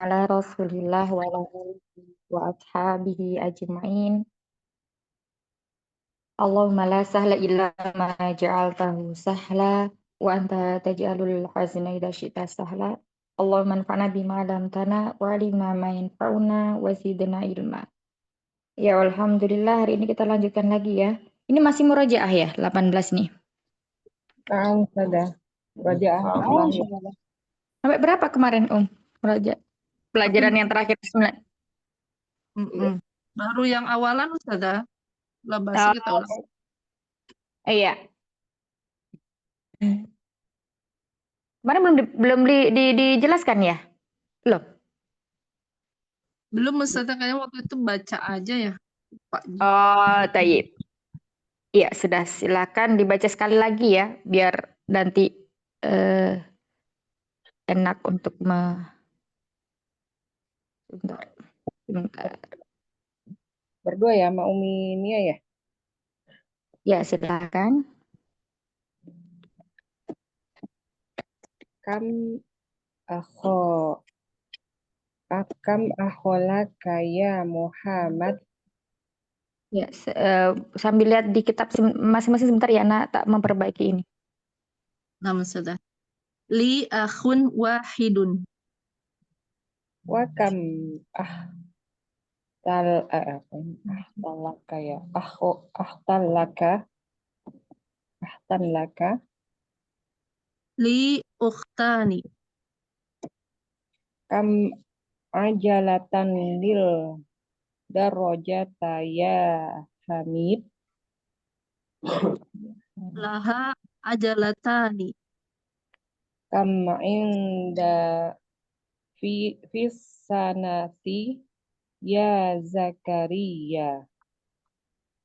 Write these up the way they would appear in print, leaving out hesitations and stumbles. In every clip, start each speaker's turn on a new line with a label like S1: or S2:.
S1: ala Rasulillah wa ala alihi wa ashabihi ajma'in. Allahumma la sahla illa ma ja'altahu sahla wa anta taj'alul hazna idza syi'ta sahla. Allahumma anfa'na bima 'allamtana wa 'allimna ma yanfa'una wa zidna ilma. Ya alhamdulillah, hari ini kita lanjutkan lagi ya. Ini masih murojaah ya, 18 nih.
S2: Sudah. Rajaah terakhir.
S1: Sampai berapa kemarin murojaah? Pelajaran yang terakhir 9.
S3: Baru yang awalan sudah
S1: Oh,
S3: kita ulang.
S1: iya. Kemarin dijelaskan ya? Belum.
S3: Belum Ustazah, kayaknya waktu itu baca aja ya, Pak.
S1: Oh, tayyib. Iya, sudah. Silakan dibaca sekali lagi ya, biar nanti enak untuk Sebentar.
S2: Berdua ya, sama Umi Nia ya?
S1: Ya, silakan.
S2: Kam akholaka ya Muhammad.
S1: Ya, sambil lihat di kitab masing-masing sebentar ya, Nak, tak memperbaiki ini.
S3: Nah, Ustazah. Li akhun wahidun.
S2: Wa kam ahtalaka ya. Ahtalaka.
S3: Li ukhtani.
S2: Kam ajalatan lil darajata ya Hamid.
S3: Laha ajalatani.
S2: Kam inda fi sanati ya Zakaria.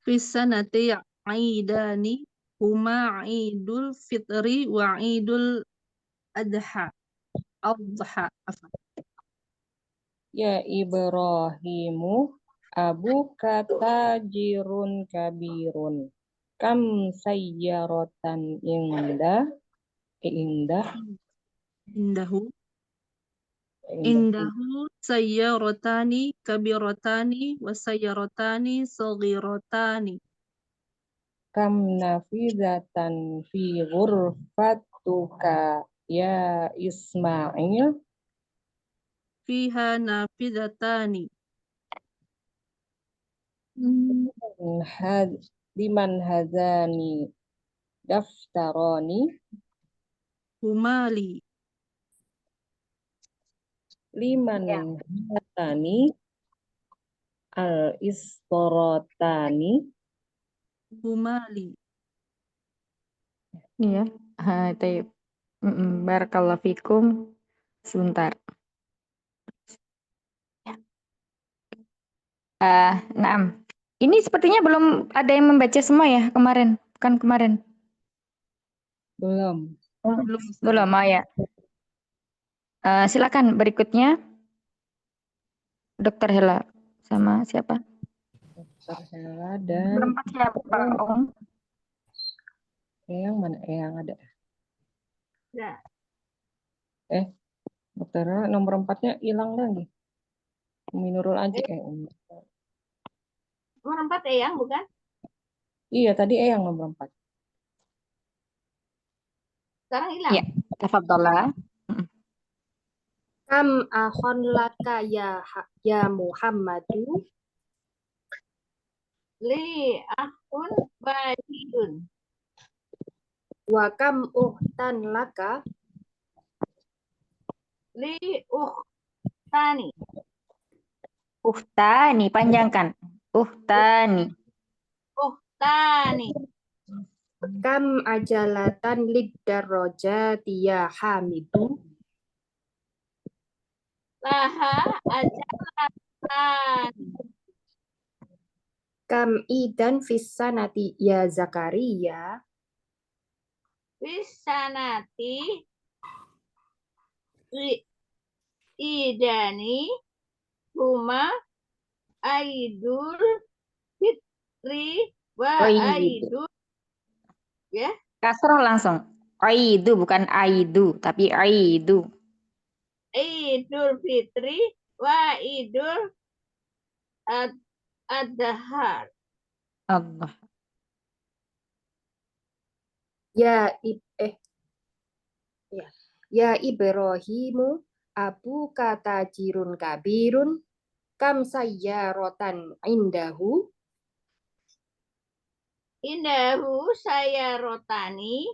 S3: Fisanati aidani huma idul fitri wa idul adha.
S2: Ya Ibrahimu abu kata jirun kabirun. Kam sayyaratan
S3: indahu sayyarotani kabirotani wa sayyarotani saghirotani.
S2: Kam nafidatan fi ghurfatuka ya Ismail.
S3: Fiha nafidatani.
S2: Liman hadani daftaroni.
S3: Humali.
S2: Liman hadani al-istorotani.
S3: Humali.
S1: Iya. Tayyib. Barakallahu fikum. Sebentar. Naam. Ini sepertinya belum ada yang membaca semua ya kemarin. Bukan kemarin.
S2: Belum.
S1: Belum, ya. Silakan berikutnya. Dokter Hela sama siapa?
S2: Dokter Hela dan
S1: Berempat siapa, Om?
S2: Eyang mana? Eyang ada.
S3: Ya.
S2: Dokter Hela nomor 4-nya hilang lagi. Umi Nurul aja.
S3: Nomor 4 Eyang bukan?
S2: Iya, tadi Eyang nomor 4.
S3: Sekarang hilang.
S1: Ya, tafadhalah.
S4: Kam akhon laka ya Muhammadu.
S3: Li akhun wahidun.
S4: Wa kam uhtan laka.
S3: Li ukhtani.
S1: Uhtani, panjangkan. Uhtani.
S3: Ukhtani.
S4: Kam ajalatan lid darajati ya Hamidu.
S3: Laha ajalatan.
S4: Kam idan fissanati ya Zakaria.
S3: Fisanati idani huma aidul fitri wa aidul, ya,
S1: Kasroh langsung. Aidu bukan aidu, tapi aidu.
S3: Idul Fitri wa Idul Adha.
S1: Allah.
S4: Ya ya. Ya Ibrahimu abu kata jirun kabirun kam sayyarotan indahu
S3: Indahu saya rotani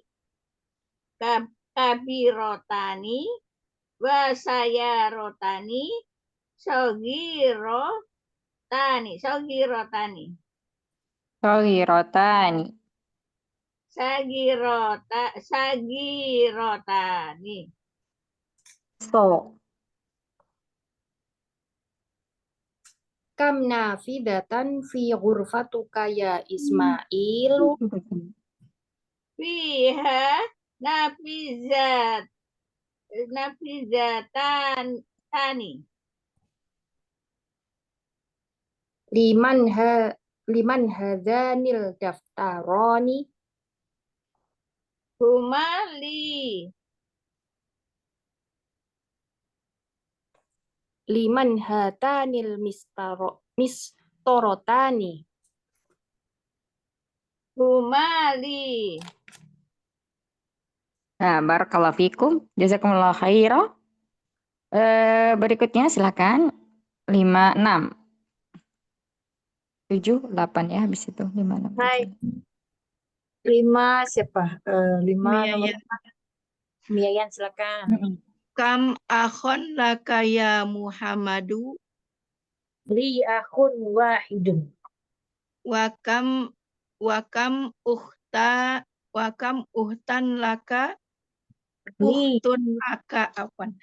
S3: kabirotani wa saya rotani sogirotani
S1: Saghirotani.
S3: sagirotani.
S1: So.
S4: kam nafidatan fi ghurfatuka ya Ismailu
S3: Fiha nafizatan tani.
S4: liman hadanil daftaroni
S3: Humali
S4: liman hatanil mistorotani
S3: humali.
S1: Nah, barakallahu fikum. Jazakumullah khairan. Berikutnya silakan. 5, 6. 7, 8 ya habis itu. 5, 6, 7.
S2: Hai. 5 siapa? 5 nomor Miayan silakan.
S5: Kam akhon laka ya Muhammadu
S2: Li akhun wahidun.
S5: wa kam uhtan laka
S2: Li
S5: uhtun laka afwan.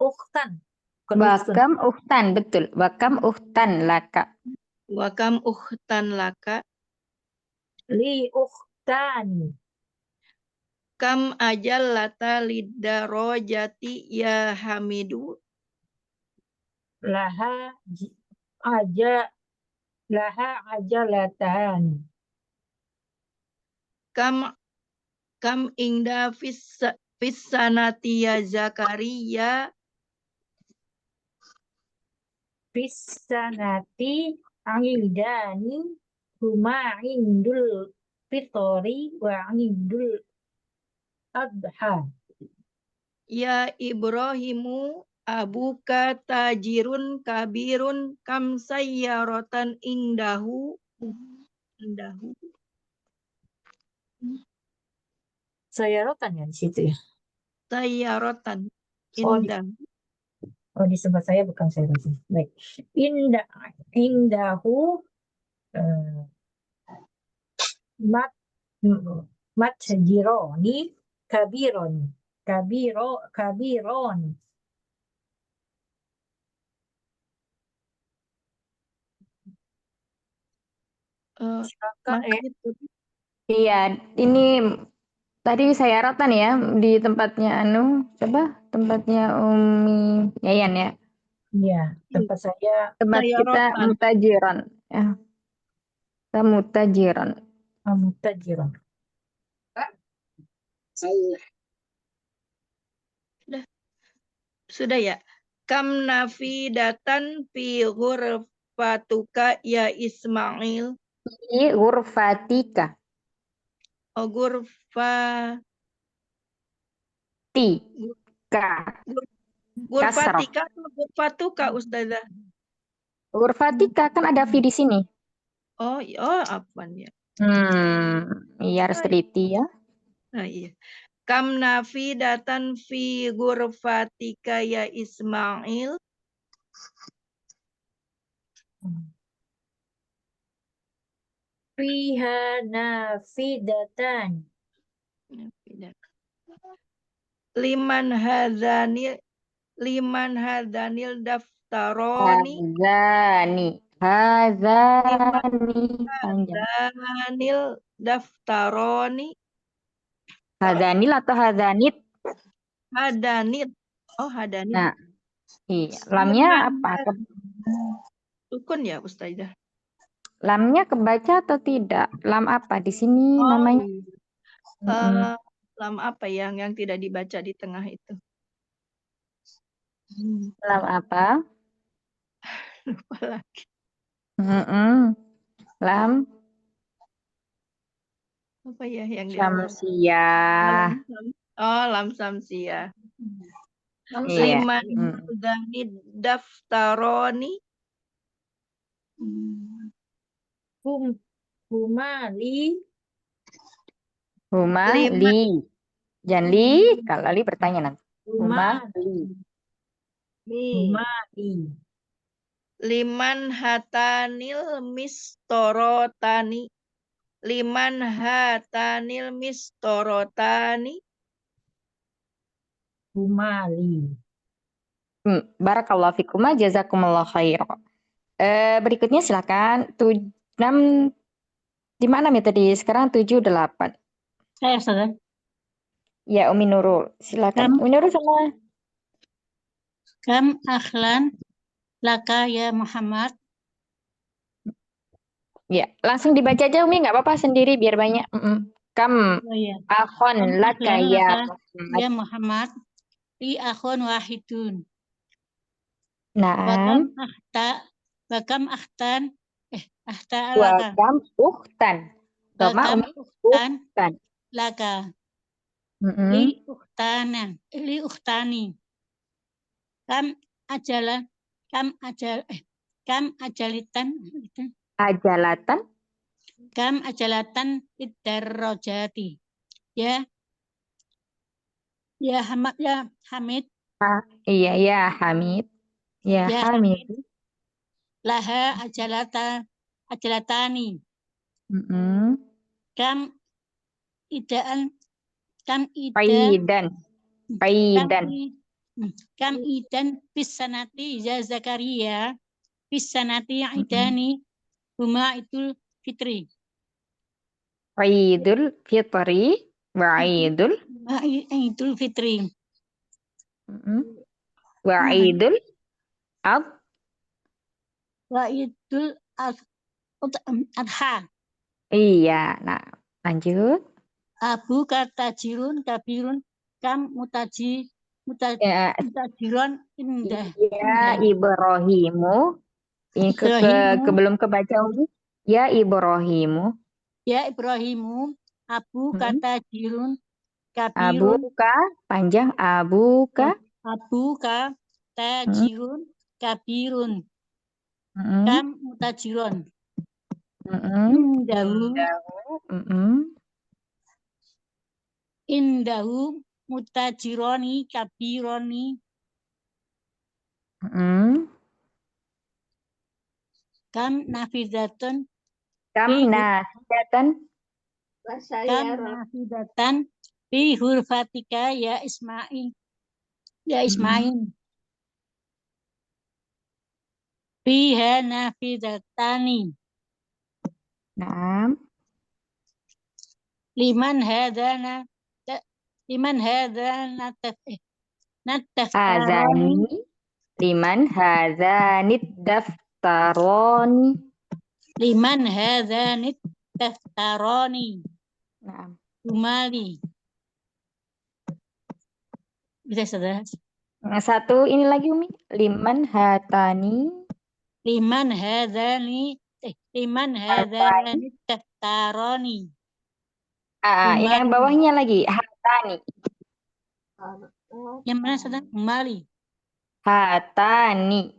S2: ukhtan. Bukan ukhtun.
S1: Wakam uhtan, betul. Wakam uhtan laka.
S5: Wa kam uhtan laka
S2: Li ukhtani.
S5: kam ajal lata lidarojati ya Hamidu
S2: Laha ajalatan.
S5: kam ingda fissanati ya Zakaria
S2: Fissanati angidani huma indul fitori wa indul adha.
S5: ya Ibrahimu abuka tajirun kabirun kam sayyaratan indahu
S2: Sayarotan ya di situ ya.
S5: sayyaratan
S2: Oh,
S5: indahu
S2: di sebelah saya bukan sayarotan. Baik. Indahu mat jironi kabiron. Kabiron. Silakan ya.
S1: Iya, ini tadi saya rotan ya di tempatnya tempatnya Umi Yayan ya.
S2: Iya, tempat saya
S1: Tempat kita
S5: Sayarotan.
S1: mutajiron ya. Kita mutajiron.
S2: mutajiron.
S5: Sudah ya. Kam nafidatan fi ghurfatuka ya Ismail.
S1: Di ghurfatika.
S5: Ghurfatika atau ghurfatuka Ustazah?
S1: Ghurfatika kan ada fi di sini.
S5: Oh, apaan ya?
S1: Iya harus teliti ya.
S5: Nah, iya. Kam nafidatan fi ghurfatika ya Ismail.
S2: Fiha nafidatan.
S5: Liman hadanil daftaroni. Hadanil daftaroni.
S1: Hadanil atau hadanit?
S5: Hadanit. Oh, hadanit.
S1: Nah, iya. Lamnya apa?
S5: Sukun ya, Ustazah?
S1: Lamnya kebaca atau tidak? Lam apa di sini namanya?
S5: Lam apa yang tidak dibaca di tengah itu?
S1: Lam apa?
S5: Lupa lagi.
S1: Lam
S5: Apa ya yang di
S1: syamsiyah.
S5: lam samsiyah.
S1: Iya.
S5: Liman hadani daftaroni.
S3: Huma li.
S1: Huma
S5: Lima.
S1: li. Jangan li, kalau li bertanya nanti. Huma li.
S3: Huma li.
S5: Liman hatanil mistorotani. Liman hatanil mistorotani.
S3: Huma li.
S1: Barakallahu fikuma, jazakumullah khair. Berikutnya silakan. 6 di mana ya tadi? Sekarang 7, 8.
S3: Saya Ustazah.
S1: Ya, Umi Nurul. Silakan. Umi Nurul sama.
S3: Kam akhlan laka ya Muhammad.
S1: Ya, langsung dibaca aja Umi, nggak apa-apa sendiri biar banyak. Kam
S3: Oh iya.
S1: akhon laka
S3: Akhlan
S1: ya
S3: laka
S1: Muhammad.
S3: ya Muhammad. Li akhun wahidun.
S1: Naam.
S3: Bakam akhtan. Ahta
S1: Wa
S3: laka.
S1: kam ukhtan. Doma
S3: Bakam
S1: Umi
S3: ukhtan
S1: ukhtan.
S3: laka.
S1: Mm-mm.
S3: Li ukhtani. Kam ajalitan.
S1: Ajalatan.
S3: Kam ajalatan idarrojati. Ya Hamid.
S1: Iya, ya Hamid. Ya
S3: Ya
S1: Hamid.
S3: Laha ajalatani.
S1: Mm-mm.
S3: Kam idaan.
S1: Qaidan.
S3: Kam idan pisanati ya Zakaria. Pisanati idani. Huma Idul Fitri.
S1: Idul Fitri wa Idul
S3: Idul Fitri.
S1: wa Idul Ad
S3: Wa Idul Adha.
S1: iya. Nah, lanjut.
S3: Abu katajirun kabirun kam
S1: Ya,
S3: mutajiron indah.
S1: ya Ibrahimu. Ini
S3: Ibrahimu.
S1: belum kebaca Umi. Ya Ibrahimu.
S3: Ya Ibrahimu. Abu katajirun kabirun.
S1: Abuka panjang abuka.
S3: Abuka tajirun kabirun. Kam mutajiron. Indahu mutajironi kabironi. Kam nafidatan.
S1: Kam
S3: nafidatan fi hurfatika ya Ismail. Ya Ismail. Fiha nafidatani.
S1: Naam.
S3: Liman hadana
S1: Azani. Liman hadzanid daftaroni.
S3: Liman hadzanid daftaroni.
S1: Naam.
S3: Umali. Bisa saudara?
S1: Satu ini lagi Umi. Liman hatani.
S3: Liman hadzani daftaroni.
S1: Yang bawahnya lagi hatani.
S3: Yang mana saudara? Umali.
S1: Hatani.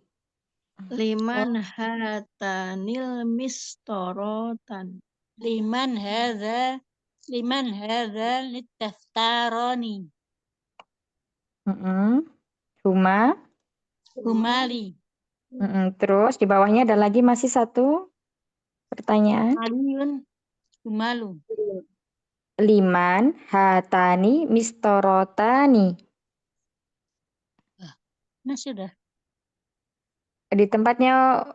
S5: Liman hatanil mistorotan.
S3: Liman hadza litaftaroni.
S1: Huma.
S3: Humali.
S1: Terus di bawahnya ada lagi masih satu pertanyaan.
S3: Aliyun. Humalu.
S1: Liman hatani mistorotani.
S3: Nah sudah.
S1: Di tempatnya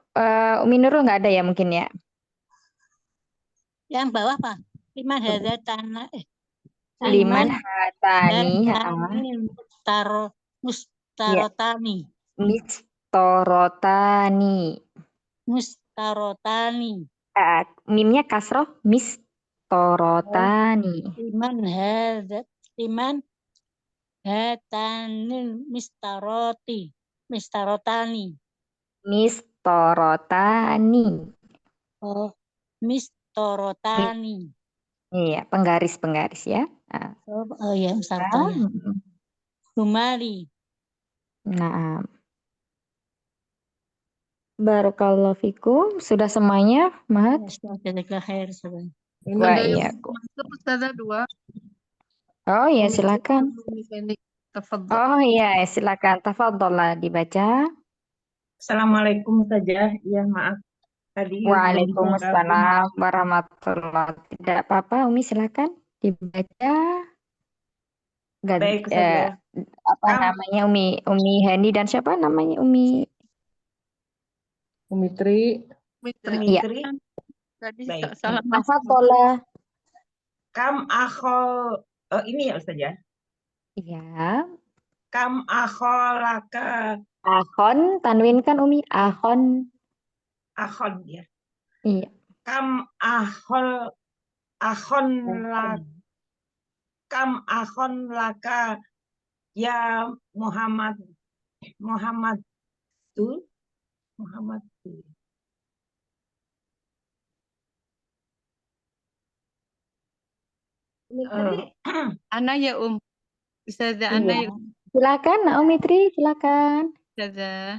S1: Umi Nurul nggak ada ya mungkin ya?
S3: Yang bawah Pak. Liman hadza tanah.
S1: Liman hatani.
S3: Mustarotani. Mustarotani.
S1: Mimnya kasroh mistorotani.
S3: Liman hadza Liman hatanil mistarotani.
S1: Mistorotani.
S3: Oh, mistorotani.
S1: Iya, penggaris-penggaris ya. Nah,
S3: Oh ya, mistarotani. Humali.
S1: nah, barakallahu fikum. Sudah semuanya, Mat?
S3: Jazakallah khair. Saudara.
S2: Ini
S1: Wah,
S5: Ada yang
S1: iya.
S5: masuk Ustazah 2.
S1: Oh iya,
S2: Umi Tri
S1: silakan.
S2: sama Umi Fendi. Tafadhol.
S1: Oh iya, silakan. Tafadhallah dibaca.
S6: Assalamualaikum saja. Ya, maaf. Tadi belum bisa gabung.
S1: Waalaikumsalam warahmatullahi. Tidak apa-apa, Umi silakan dibaca.
S6: Baik saja.
S1: Apa namanya Umi Hani dan siapa namanya Umi?
S2: Umi Tri.
S1: Iya.
S6: Mitri.
S5: Tadi
S6: Baik.
S5: salah masuk.
S1: Tafadhallah.
S6: Kam akhol. Ini ya Ustaz ya.
S1: Iya.
S6: Kam akholaka.
S1: Ahon, tanwinkan Umi. Ahon.
S6: Akhon ya.
S1: Iya.
S6: Kam akhon laka. Kam akhon laka. Ya Muhammad tuh.
S5: Ana ya Ustazah Ana
S1: Iya.
S5: ya
S1: Silakan Naomi Tri, silakan.
S5: Ustazah.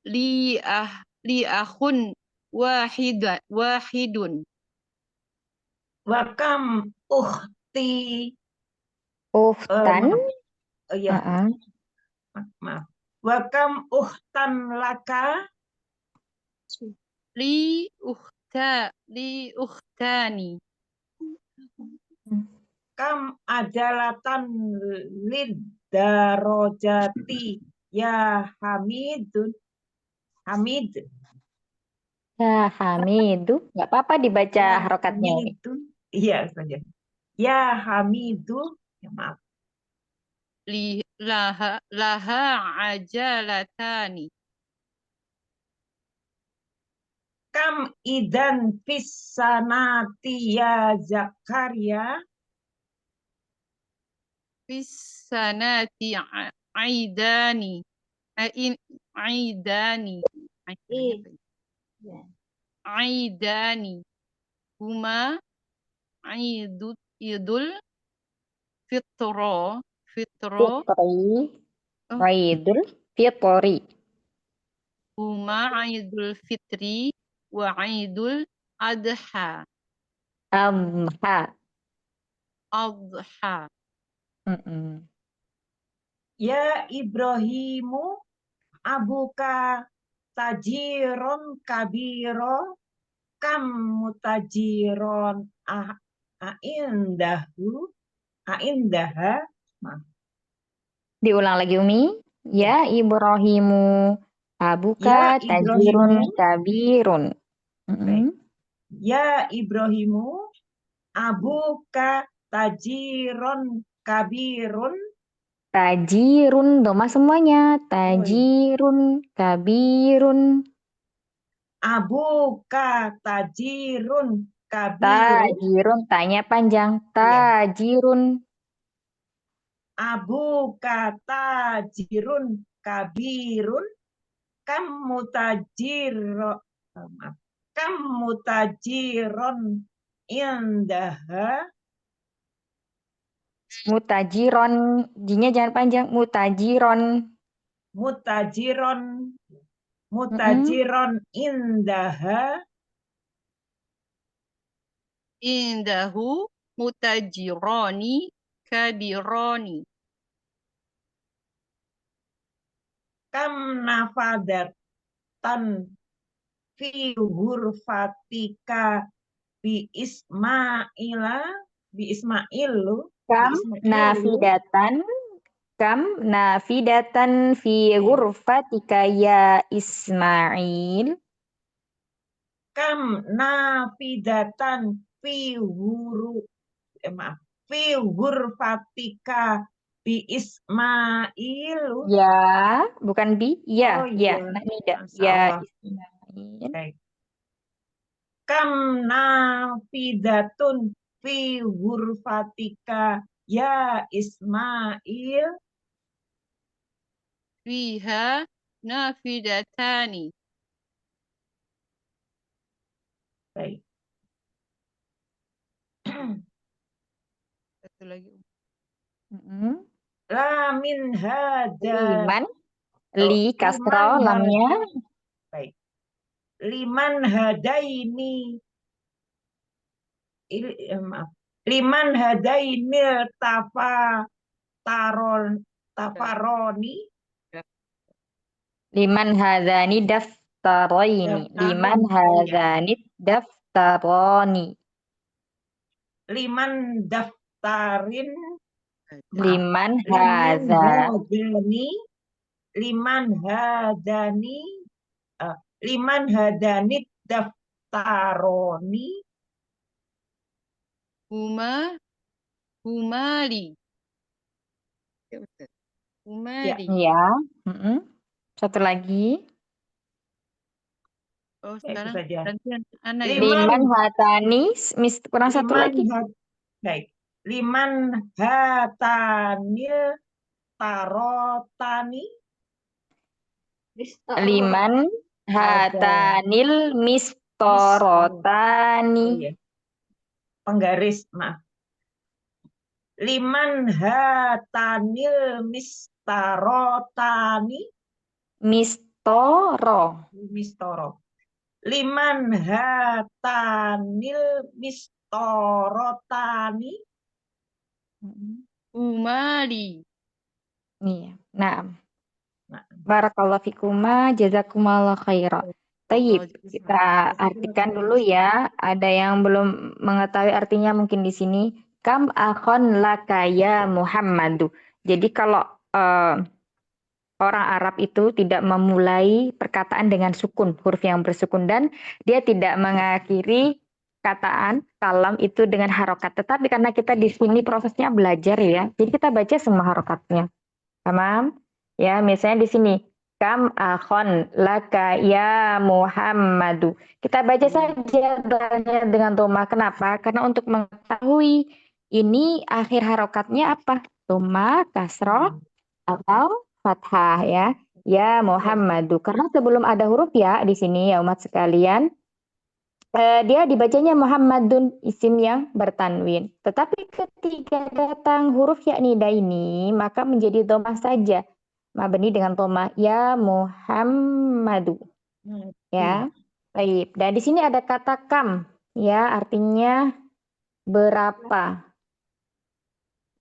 S5: Li akhun wahidun.
S6: Wakam ukhti.
S1: Uhtan.
S6: Ya. Maaf. Wakam uhtan laka.
S5: Li ukhtani.
S6: Kam ajalatan lid darojati ya Hamidun. Hamid.
S1: Ya Hamidu. Nggak apa-apa dibaca harokatnya Umi.
S6: Hamidun. Iya saja. Ya Hamidu. Ya, maaf.
S5: Laha ajalatani.
S6: Kam idan fis sanati ya Zakaria.
S5: Fisanati aidani. Aidani. Aidani. Huma idul fitro.
S1: Fitri. Idul Fitri.
S5: Huma idul fitri wa idul adha.
S1: Adha.
S6: Ya Ibrahimu abuka tajiron kabiro kam mutajiron aindaha.
S1: Diulang lagi Umi. Ya Ibrahimu abuka
S6: Ya
S1: tajirun
S6: Ibrahimu.
S1: kabirun.
S6: Baik. Ya Ibrahimu abuka tajiron kabirun.
S1: Tajirun, doma semuanya. Tajirun kabirun.
S6: Abuka tajirun kabirun.
S1: Tajirun, tanya panjang. Tajirun.
S6: Abuka tajirun kabirun. Kamu tajiron indaha.
S1: Mutajiron, jinya jangan panjang.
S6: Mutajiron indaha.
S5: Indahu mutajironi kabironi.
S6: Kam nafadatan fi hurfatika bi Ismailu.
S1: Kam nafidatan fi ghurfatika ya Ismail.
S6: Kam nafidatan fi hurfatika bi Ismailu.
S1: Ya, bukan bi. Ya,
S6: Oh, iya.
S1: Nafida.
S6: Masya
S1: Ya
S6: Allah.
S1: Ismail.
S6: Baik. Kam nafidatun fi hurfatika ya Ismail.
S5: Fiha nafidatani.
S6: Baik.
S5: Satu lagi.
S6: La min hada.
S1: Liman,
S6: Oh,
S1: li kasro
S6: liman
S1: lamnya.
S6: hada. Baik. Liman hadaini. Maaf. Liman hadainil tafaroni.
S1: Liman hadzani daftaroini. Liman hadzani daftaroni.
S6: Liman daftarin. Maaf.
S1: Liman
S6: Liman
S1: hadza.
S6: hadani. Liman hadani. Liman hadanit daftaroni.
S5: Humali. Ya, Ustaz. Humali.
S1: Ya. Satu lagi.
S5: Oh,
S6: Ya, itu
S5: sekarang
S6: saja.
S5: gantian Ana ya.
S1: Liman hatani. Kurang satu lagi.
S6: Baik. Liman hatanil tarotani.
S1: Liman hatanil mistorotani.
S6: Oh, iya. Penggaris, maaf. Liman hatanil mistarotani.
S1: Mistoro.
S6: Liman hatanil mistorotani.
S5: Humali.
S1: Iya. Nah. Barakallahu fikuma, jazakumallah khairan. Tayyib, kita artikan dulu ya. Ada yang belum mengetahui artinya mungkin di sini. Kam akhon laka ya Muhammadu. Jadi kalau orang Arab itu tidak memulai perkataan dengan sukun, huruf yang bersukun, dan dia tidak mengakhiri kataan kalam itu dengan harokat. Tetapi karena kita di sini prosesnya belajar ya, jadi kita baca semua harokatnya. Tamam? Ya, misalnya di sini kam akhon laka ya Muhammadu. Kita baca saja dengan dhamma. Kenapa? Karena untuk mengetahui ini akhir harokatnya apa? Dhamma, kasroh, atau fathah ya. Ya Muhammadu. Karena sebelum ada huruf ya di sini ya umat sekalian, dia dibacanya Muhammadun, isim yang bertanwin. Tetapi ketika datang huruf ya nida ini, maka menjadi dhammah saja. Mabni dengan dhammah ya Muhammadu. Ya. Baik. Dan di sini ada kata kam, ya artinya berapa.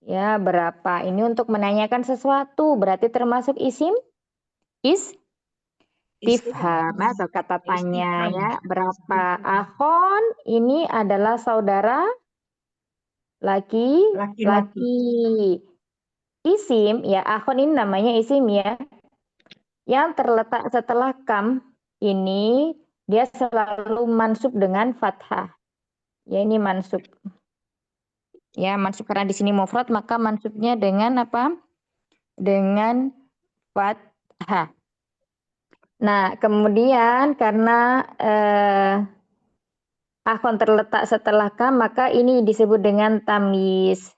S1: Ya, berapa. Ini untuk menanyakan sesuatu, berarti termasuk isim istifham atau kata tanya ya. Berapa akhon ini adalah saudara laki-laki. Isim ya, akhon ini namanya isim ya. Yang terletak setelah kam ini dia selalu mansub dengan fathah. Ya, ini mansub. Ya, mansub karena di sini mufrad maka mansubnya dengan apa? Dengan fathah. Nah, kemudian karena akhon terletak setelah kam, maka ini disebut dengan tamyiz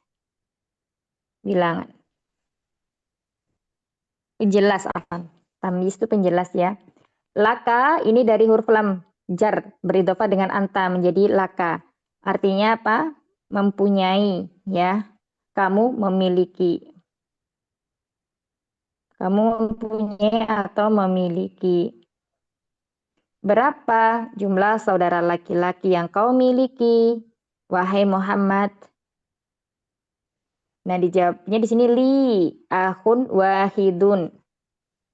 S1: bilangan. Penjelas akhon. Tamyiz itu penjelas ya. Laka ini dari huruf lam jar beridhofah dengan anta menjadi laka. Artinya apa? Mempunyai ya. Kamu memiliki. Kamu mempunyai atau memiliki. Berapa jumlah saudara laki-laki yang kau miliki, wahai Muhammad? Nah, dijawabnya di sini li akhun wahidun.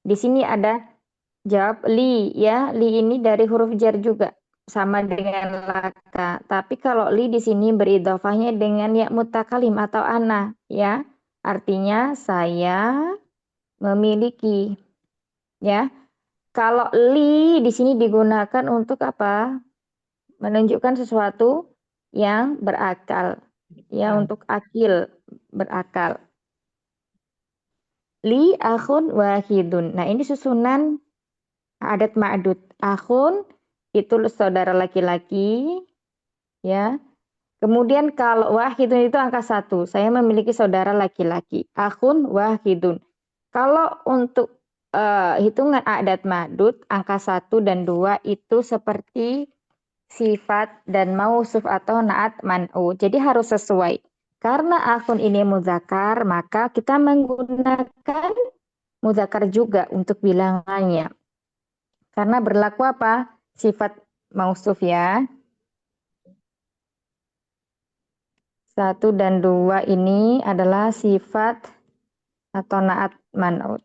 S1: Di sini ada jawab li ya. Li ini dari huruf jar juga sama dengan laka. Tapi kalau li di sini beridhofahnya dengan ya mutakalim atau ana ya. Artinya saya memiliki ya. Kalau li di sini digunakan untuk apa? Menunjukkan sesuatu yang berakal. Ya, untuk akil, berakal. Li akhun wahidun. Nah, ini susunan adat ma'dud. Akhun itu saudara laki-laki. Ya. Kemudian kalau wahidun itu angka 1. Saya memiliki saudara laki-laki. Akhun wahidun. Kalau untuk hitungan a'dad ma'dud, angka 1 dan 2 itu seperti sifat dan mausuf atau naat man'u. Jadi harus sesuai. Karena akhun ini muzakkar, maka kita menggunakan muzakkar juga untuk bilangannya. Karena berlaku apa? Sifat mausuf ya. 1 dan 2 ini adalah sifat atau naat man'ut.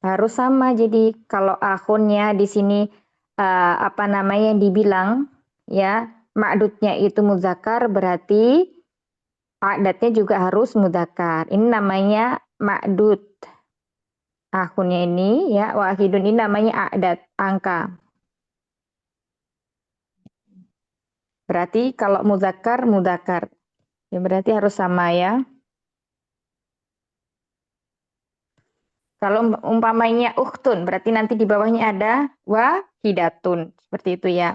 S1: Harus sama. Jadi kalau akhunnya di sini apa namanya yang dibilang ya, ma'dudnya itu muzakkar berarti a'dadnya juga harus muzakkar. Ini namanya ma'dud. Akhunnya ini ya, wahidun ini namanya a'dad, angka. Berarti kalau muzakkar muzakkar. Ya berarti harus sama ya. Kalau umpamanya ukhtun, berarti nanti di bawahnya ada wahidatun. Seperti itu ya.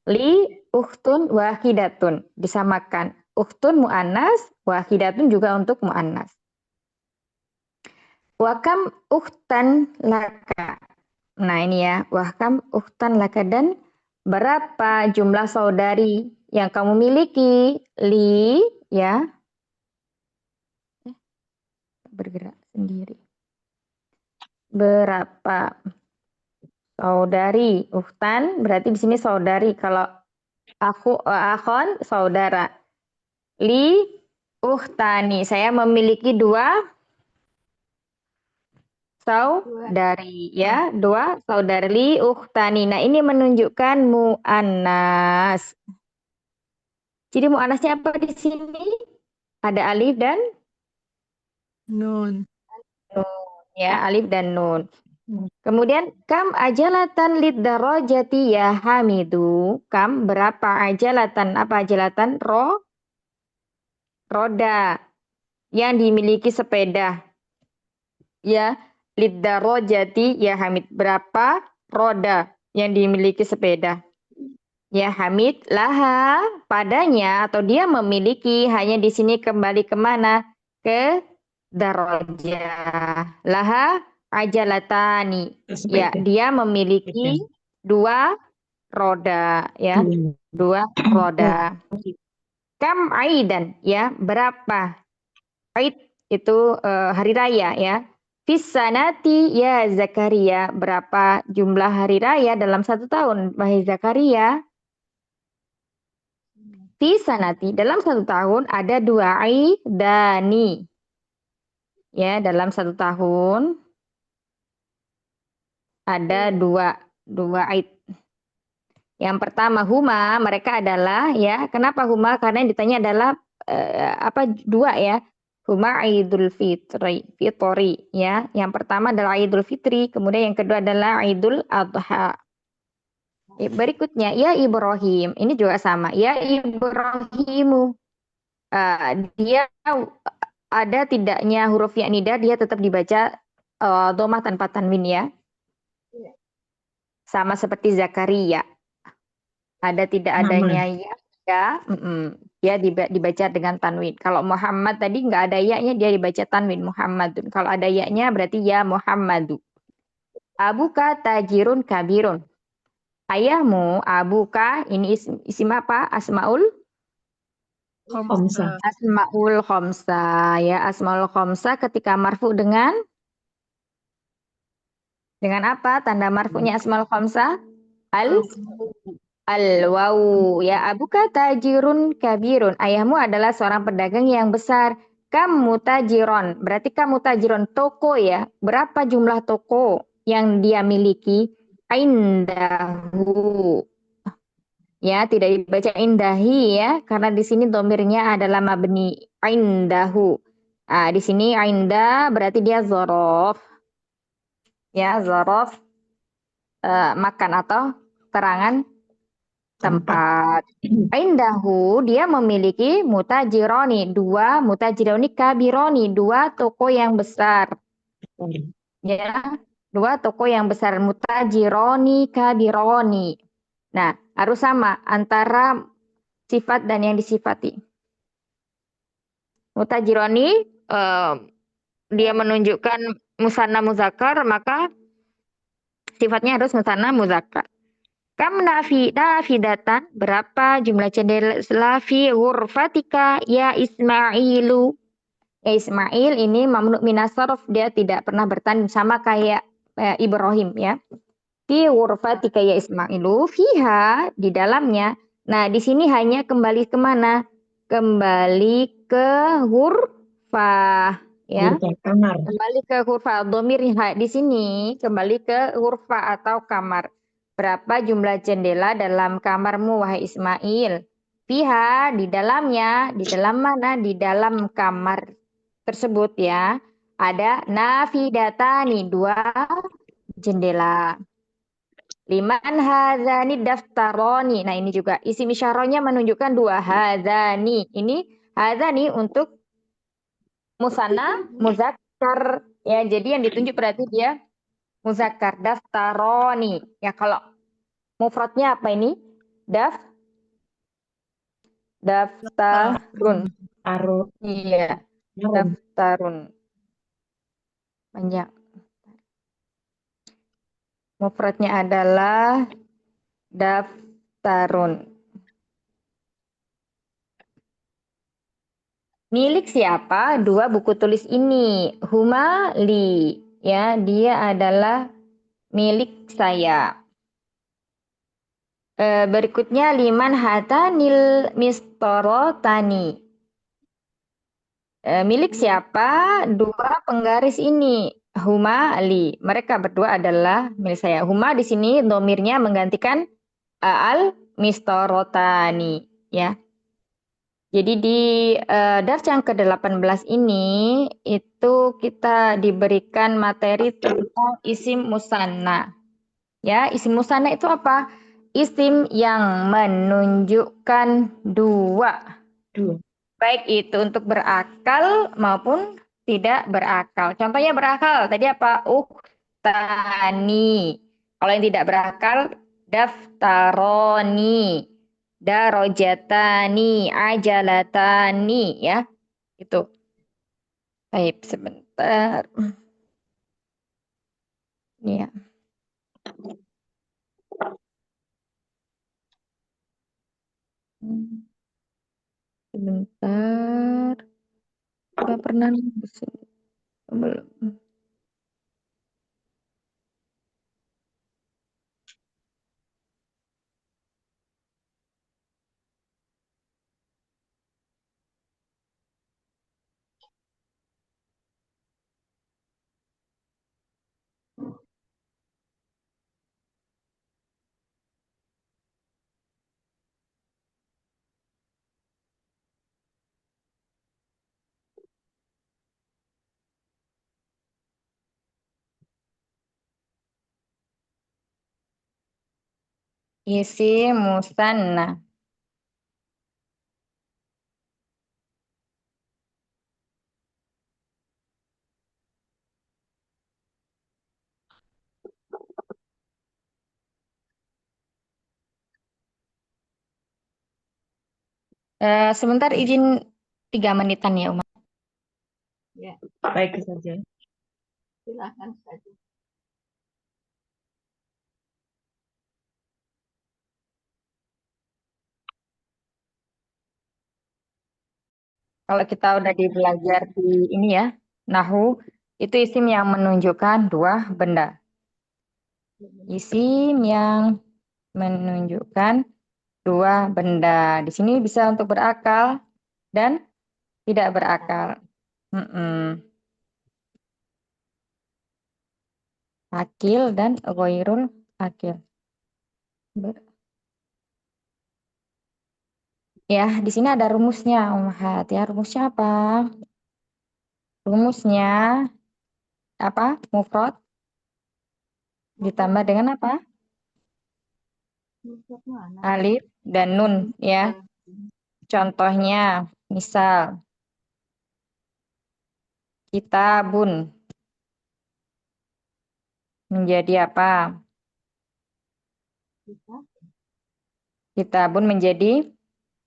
S1: Li ukhtun wahidatun. Disamakan. Ukhtun mu'annas, wahidatun juga untuk mu'annas. Wakam ukhtan laka. Nah ini ya. Wakam ukhtan laka, dan berapa jumlah saudari yang kamu miliki? Li, ya. Bergerak sendiri. Berapa saudari? Ukhtan berarti di sini saudari. Kalau akhon saudara. Li ukhtani, saya memiliki 2 saudari ya, 2 saudari. Li ukhtani. Nah, ini menunjukkan muannas. Jadi muannasnya apa di sini? Ada alif dan
S5: Nun.
S1: ya, alif dan nun. Kemudian kam ajalatan lid darajati ya Hamidu. Kam berapa ajalatan? Apa ajalatan? Roda yang dimiliki sepeda. Ya, lid darajati ya Hamid. Berapa roda yang dimiliki sepeda? Ya Hamid, laha padanya atau dia memiliki, hanya di sini kembali kemana? Ke darajah. Laha ajalatani. Ya, dia memiliki 2 roda ya. 2 roda. Kam aidan ya, berapa? Aid itu hari raya ya. Fisanati ya Zakaria, berapa jumlah hari raya dalam 1 tahun? Wahai Zakaria. Fisanati, dalam 1 tahun ada 2 aidani. Ya, dalam 1 tahun ada 2 aid. Yang pertama huma, mereka adalah ya. Kenapa huma? Karena yang ditanya adalah 2 ya. Huma Idul Fitri ya. Yang pertama adalah Idul Fitri, kemudian yang kedua adalah Idul Adha. Berikutnya ya Ibrahim, ini juga sama. Ya Ibrahimu. Dia ada tidaknya huruf ya nida, dia tetap dibaca dhamma tanpa tanwin ya. Sama seperti Zakaria. Ada tidak adanya ya, dia dibaca dengan tanwin. Kalau Muhammad tadi nggak ada ya-nya, dia dibaca tanwin Muhammadun. Kalau ada ya-nya berarti ya Muhammadu. Abuka tajirun kabirun. Ayahmu, abuka, ini isim apa? Asmaul
S5: Khamsa.
S1: Asmaul Khomsa ya. Asmaul Khomsa ketika marfu dengan apa? Tanda marfunya Asmaul Khomsa? Al-wawu ya. Abuka tajirun kabirun. Ayahmu adalah seorang pedagang yang besar. Kamu tajiron, berarti kamu tajiron toko ya. Berapa jumlah toko yang dia miliki? Indahu. Ya, tidak dibaca indahi ya, karena di sini domirnya adalah mabni. Indahu. Di sini inda berarti dia zorof. Ya, zorof makan atau terangan tempat. Indahu, dia memiliki mutajironi, 2 mutajironi kabironi, 2 toko yang besar. Ya, 2 toko yang besar, mutajironi kabironi. Nah, Harus sama antara sifat dan yang disifati. Mutajironi dia menunjukkan musanna muzakkar, maka sifatnya harus musanna muzakkar. Kam nafidatan, berapa jumlah jendela fi ghurfatika ya Ismailu. Ya Ismail ini mamnu minas sarf, dia tidak pernah bertanding, sama kayak Ibrahim ya. Fi ghurfatika ya Ismailu, fiha, di dalamnya. Nah, di sini hanya kembali kemana? Kembali ke ghurfah ya.
S6: Kamar.
S1: Kembali ke ghurfah. Dhamir di sini kembali ke ghurfah atau kamar. Berapa jumlah jendela dalam kamarmu wahai Ismail? Fiha, di dalamnya. Di dalam mana? Di dalam kamar tersebut ya. Ada nafidatani, 2 jendela. Liman hadzani daftaroni. Nah, ini juga isim isyarahnya menunjukkan 2 hadzani. Ini hadzani untuk musanna muzakkar ya. Jadi yang ditunjuk berarti dia muzakkar, daftaroni. Ya, kalau mufradnya apa ini? Daftarun.
S6: Arut.
S1: Iya, daftarun. Banyak. Mufradnya adalah daftarun. Milik siapa? 2 buku tulis ini. Huma li. Ya, dia adalah milik saya. Berikutnya liman hatanil mistorotani. Milik siapa? 2 penggaris ini. Huma li. Mereka berdua adalah milik saya. Huma di sini domirnya menggantikan al mistorotani. Ya. Jadi di dars yang ke-18 ini itu kita diberikan materi tentang isim musanna. Ya, isim musanna itu apa? Isim yang menunjukkan 2. Baik itu untuk berakal maupun tidak berakal. Contohnya berakal, tadi apa? Uktani. Kalau yang tidak berakal, daftaroni, darojatani, ajalatani, ya. Itu. Baik, sebentar. Ya. Sebentar. Udah pernah nulis ini? Belum. Isim musanna. Sebentar izin 3 menitan ya, Uma.
S6: Ya, baik saja.
S3: Silakan saja.
S1: Kalau kita udah belajar di ini ya, nahu, itu isim yang menunjukkan 2 benda. Isim yang menunjukkan 2 benda. Di sini bisa untuk berakal dan tidak berakal. Akil dan ghairul akil. Ya, di sini ada rumusnya, Ummahat. Ya, rumusnya apa? Rumusnya apa? Mufrad ditambah dengan apa? Alif dan nun ya. Contohnya, misal kitabun menjadi apa? Kitabun menjadi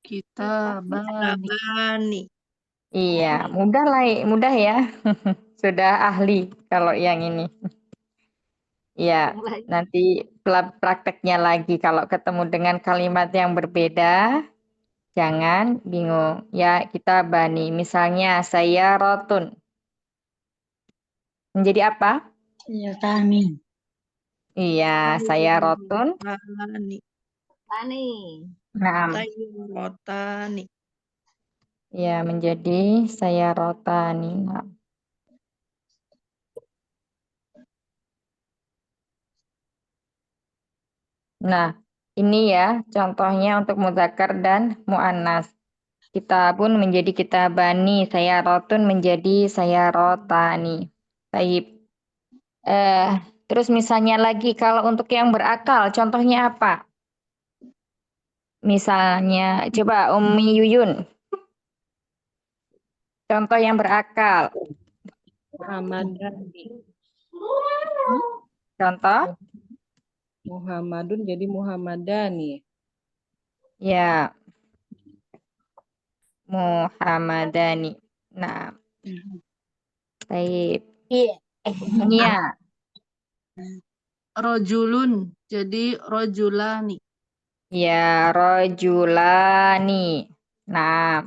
S5: Kitabani.
S3: Bani.
S1: iya, mudah lah, mudah ya. Sudah ahli kalau yang ini. Ya,
S3: Yang lain.
S1: nanti prakteknya lagi kalau ketemu dengan kalimat yang berbeda, jangan bingung. Ya, kita bani. Misalnya saya rotun. Menjadi apa?
S6: Iya, Tani.
S1: Iya, saya rotun.
S3: Bani. Bani.
S1: Nah,
S3: Rotani.
S1: ya menjadi saya rotani. Nah, ini ya contohnya untuk mudzakkar dan muannas. Kitabun menjadi kitabani, saya rotun menjadi saya rotani. Baik. Terus misalnya lagi kalau untuk yang berakal, contohnya apa? Misalnya, coba Umi Yuyun, contoh yang berakal.
S2: Muhammadani.
S1: Contoh?
S2: Muhammadun jadi Muhammadani.
S1: Ya, Muhammadani. Nah, baik.
S4: Iya.
S1: Iya,
S5: Rojulun jadi rojulani.
S1: ya rojulani. Nah,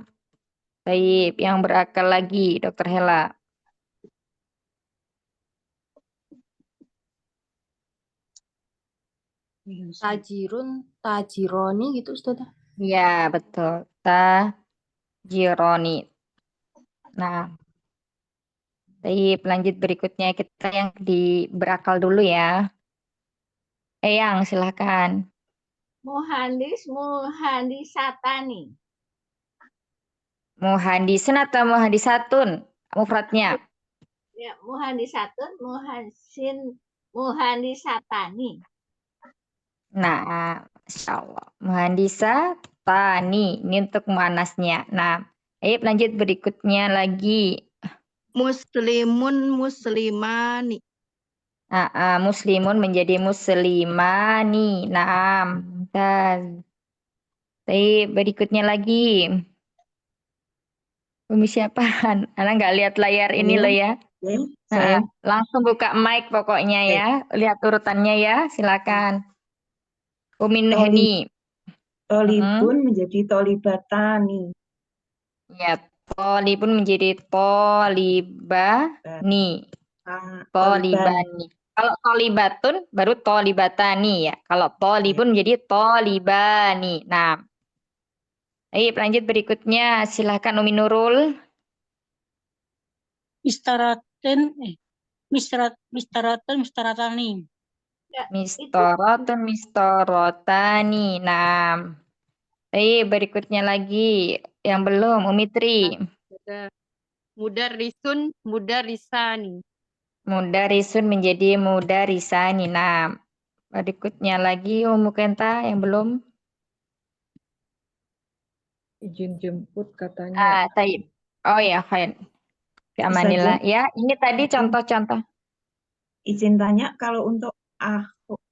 S1: baik. Yang berakal lagi, Dokter Hela.
S4: Tajirun, tajironi gitu Ustazah.
S1: Ya, betul. Tajironi. Nah, baik. Lanjut berikutnya kita yang berakal dulu ya. Yang silakan.
S3: Muhandis, muhandisatani.
S1: Muhandisun atau muhandisatun? Mufradnya.
S3: Ya, muhandisatun, muhandisatani.
S1: Nah, Insya Allah. Muhandisa tani. Ini untuk muannasnya. Nah, ayo lanjut berikutnya lagi.
S3: Muslimun, muslimani.
S1: Nah, muslimun menjadi muslimani. Nah, dan berikutnya lagi. Umi siapa? Anak nggak lihat layar ini loh ya.
S6: Saya
S1: Langsung buka mic pokoknya ya. Lihat urutannya ya. Silakan. Umi Nuheni.
S6: tolibun menjadi tolibatani.
S1: Ya, tolibun menjadi tolibani.
S6: Toliban.
S1: Tolibani. Kalau tolibatun baru tolibatani ya. Kalau tolibun menjadi tolibani. Nah, ayo lanjut berikutnya. Silahkan Umi Nurul.
S6: Mistaratani.
S3: Ya,
S1: Mistorotun, mistorotani. Nah, berikutnya lagi. Yang belum, Umi Tri.
S5: Mudarrisun, mudarrisani.
S1: Mudarisun menjadi mudarisani. Nah, berikutnya lagi Umu Kenta yang belum.
S2: Izin jemput katanya.
S1: Taib. Oh ya, khair. Amanillah. Ya, ini tadi contoh-contoh.
S6: Izin tanya, kalau untuk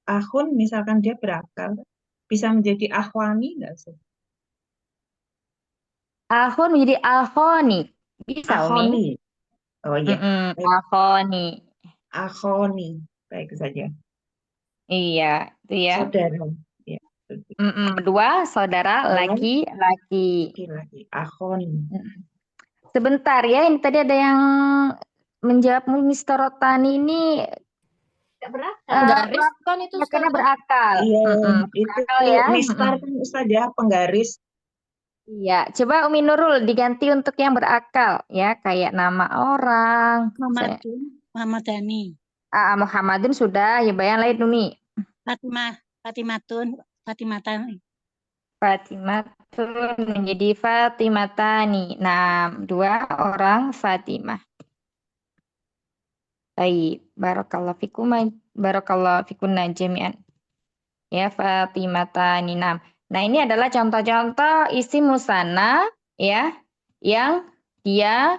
S6: akhun, misalkan dia berakal, bisa menjadi akhwani nggak sih?
S1: Ahun menjadi ahoni. Bisa, Umi.
S6: Akhoni. Oh iya, baik.
S1: Ahoni.
S6: Akhoni. Baik saja.
S1: Iya, itu ya.
S6: Saudara. Ya,
S1: Dua saudara laki-laki.
S6: laki-laki. Akhoni.
S1: Sebentar ya, ini tadi ada yang menjawab Mister Rotani ini
S3: tidak berakal.
S4: Penggaris kan itu
S1: ya, karena
S4: Ustazah.
S1: berakal.
S6: Iya, itu
S1: Berakal ya.
S6: mistar kan Ustazah, penggaris.
S1: Iya, coba Umi Nurul diganti untuk yang berakal ya, kayak nama orang.
S6: Muhammadani.
S1: Muhammadun sudah, ya bayang lain Umi.
S6: Fatimatan.
S1: Fatimatun menjadi Fatimatani. Nah, dua orang Fatimah. Baik, barakallahu fikum, barakallahu fikunna jami'an. Ya, Fatimatani. Nah, ini adalah contoh-contoh isim musanna ya, yang dia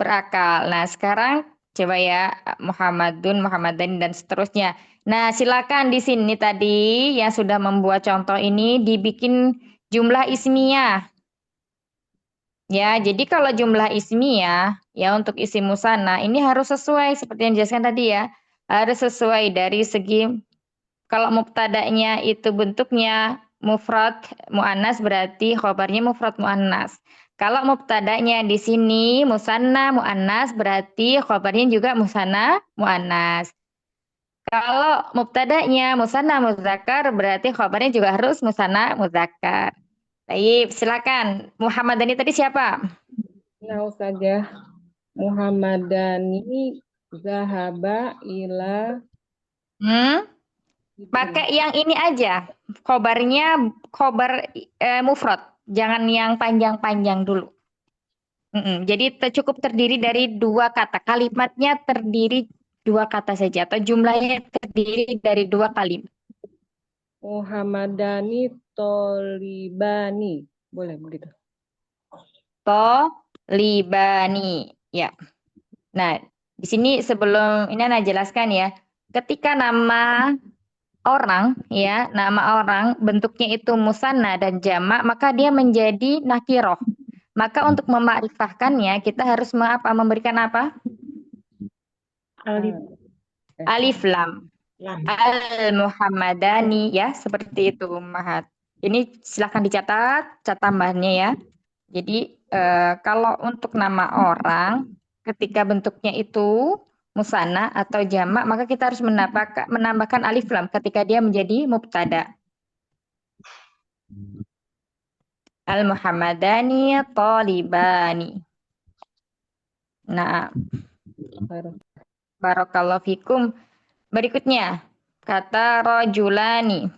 S1: berakal. Nah, sekarang coba ya Muhammadun, Muhammadani dan seterusnya. Nah, silakan di sini tadi yang sudah membuat contoh ini dibikin jumlah ismiyah. Ya, jadi kalau jumlah ismiyah, ya untuk isim musanna ini harus sesuai seperti yang dijelaskan tadi ya. Harus sesuai dari segi kalau mubtada'nya itu bentuknya mufrad muannas berarti khobarnya mufrad muannas. Kalau mubtada'nya di sini musanna muannas berarti khobarnya juga musanna muannas. Kalau mubtada'nya musanna muzakkar berarti khobarnya juga harus musanna muzakkar. Baik, silakan. Muhammadani tadi siapa?
S2: Nah, Ustazah, Muhammadani zahaba ila
S1: Hmm? Pakai yang ini aja. Khobarnya khobar mufrad. Jangan yang panjang-panjang dulu. Jadi cukup terdiri dari dua kata. Kalimatnya terdiri dua kata saja. Atau jumlahnya terdiri dari dua kalimat.
S2: Muhammadani tolibani. Boleh begitu.
S1: Tolibani. Ya. Nah, di sini sebelum ini Ana jelaskan ya. Ketika nama orang ya, nama orang bentuknya itu musanna dan jamak, maka dia menjadi nakiroh. Maka untuk memakrifahkannya kita harus memberikan apa?
S6: Alif
S1: Alif lam.
S6: lam.
S1: Al-Muhammadani ya, seperti itu Mahat. Ini silahkan dicatat tambahannya ya. Jadi kalau untuk nama orang ketika bentuknya itu musanna atau jamak maka kita harus menambahkan alif lam ketika dia menjadi mubtada. Al-Muhammadani talibani. Nah, barakallahu fikum. Berikutnya kata rojulani.